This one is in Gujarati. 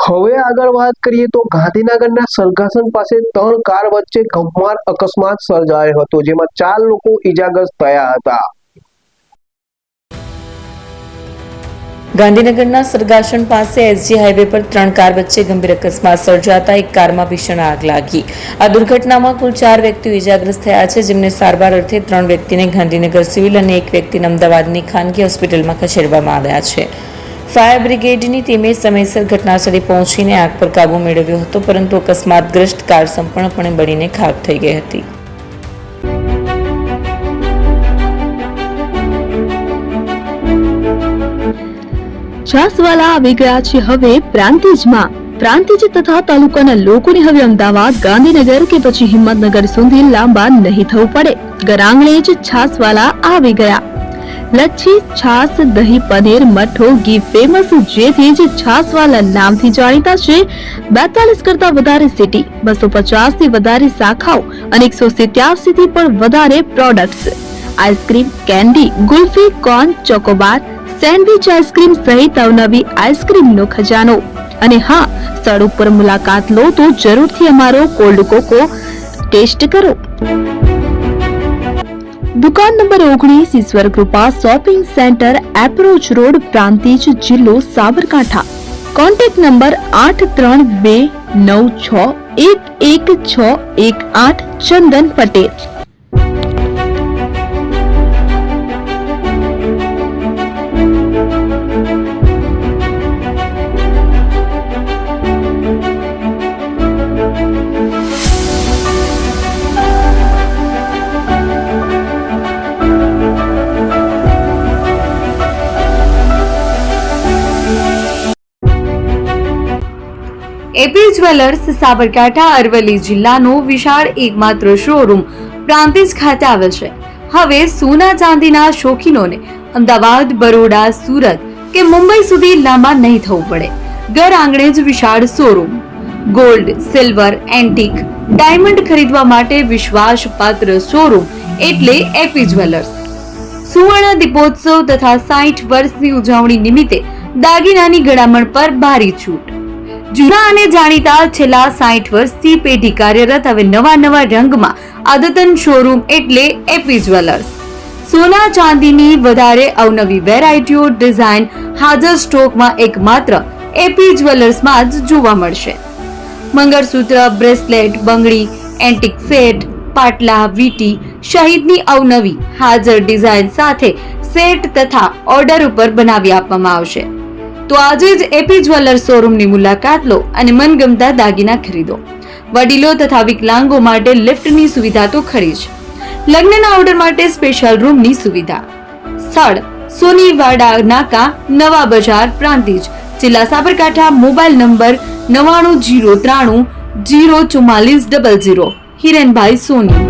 હવે આગળ વાત કરીએ તો ગાંધીનગરના સરગાસણ પાસે 3 કાર વચ્ચે ગમખ્વાર અકસ્માત સર્જાયો હતો, જેમાં 4 લોકો ઈજાગ્રસ્ત થયા હતા. ગાંધીનગરના સરગાસણ પાસે એસજી હાઈવે પર 3 કાર વચ્ચે ગંભીર અકસ્માત સર્જાતા એક કારમાં ભીષણ આગ લાગી. આ દુર્ઘટનામાં કુલ 4 વ્યક્તિઓ ઈજાગ્રસ્ત થયા છે, જેમને સારવાર અર્થે 3 વ્યક્તિને ગાંધીનગર સિવિલ અને એક વ્યક્તિને અમદાવાદની ખાનગી હોસ્પિટલમાં ખસેડવામાં આવ્યા છે. ફાયર બ્રિગેડની ટીમે સમયસર ઘટનાસ્થળે પહોંચીને આગ પર કાબુ મેળવ્યો હતો, પરંતુ અકસ્માતગ્રસ્ત કાર સંપૂર્ણપણે બળીને ખાક થઈ ગઈ હતી. છાસવાલા આવી ગયા છે હવે પ્રાંતિજમાં. પ્રાંતિજ તથા તાલુકાના લોકોને હવે અમદાવાદ, ગાંધીનગર કે પછી હિંમતનગર સુધી લાંબા નહીં થવું પડે. ઘરઆંગણે જ છાસવાલા આવી ગયા. લચ્છી, છાસ, દહીં, પનીર, મઠ્ઠો, ઘી ફેમસ, જેથી જ છાસવાલા નામથી જાણીતા છે. 42 કરતા વધારે સિટી, 250 થી વધારે શાખાઓ અને 187 થી પણ વધારે products. Ice cream, candy, kulfi, corn, Chocobar, sandwich ice cream સહિત અવનવી આઈસ્ક્રીમનો ખજાનો. અને હા, સ્થળ ઉપર મુલાકાત લો તો જરૂરથી અમારો કોલ્ડ કોકો ટેસ્ટ કરો. દુકાન number 19, Ishwar Krupa shopping centre, approach road, Prantij, જિલ્લો Sabarkantha. Contact number 8329611618. Chandan Patel. AP jewellers Sabarkantha Aravalli જિલ્લાનો વિશાળ એકમાત્ર શોરૂમ પ્રાંતિજ ખાતે આવેલ છે. હવે સોના ચાંદીના શોખીનોને અમદાવાદ, બરોડા, સુરત કે મુંબઈ સુધી લાંબા નહીં થવું પડે. ઘર આંગણે જ વિશાળ showroom. Gold, silver, antique, diamond ખરીદવા માટે વિશ્વાસપાત્ર શોરૂમ એટલે એપી જ્વેલર્સ. સુવર્ણ દીપોત્સવ તથા 60 વર્ષની ઉજવણી નિમિત્તે દાગીનાની ગળામણ પર ભારી છૂટ. જૂના અને જાણીતા છેલ્લા 60 વર્ષથી પેઢી કાર્યરત હવે નવા રંગમાં અદ્યતન શોરૂમ એટલે એપી જ્વેલર્સ. સોના ચાંદીની વધારે અવનવી વેરાયટીઓ, ડિઝાઇન હાજર સ્ટોકમાં એકમાત્ર એપી જ્વેલર્સમાં જ જોવા મળશે. મંગળસૂત્ર, બ્રેસલેટ, બંગડી, એન્ટિક સેટ, પાટલા, વીટી સહિતની અવનવી હાજર ડિઝાઇન સાથે સેટ તથા ઓર્ડર ઉપર બનાવી આપવામાં આવશે. તો આજે જ એપી જ્વેલર્સ શોરૂમની મુલાકાત લો અને મનગમતા દાગીના ખરીદો. વડીલો તથા વિકલાંગો માટે લિફ્ટની સુવિધા તો ખરી જ. લગ્નના ઓર્ડર માટે સ્પેશિયલ રૂમની સુવિધા. સ્થળ સોનીવાડા નાકા, નવા બજાર, પ્રાંતિજ, જિલ્લા સાબરકાંઠા. Mobile number 9903004400. હિરેનભાઈ સોની.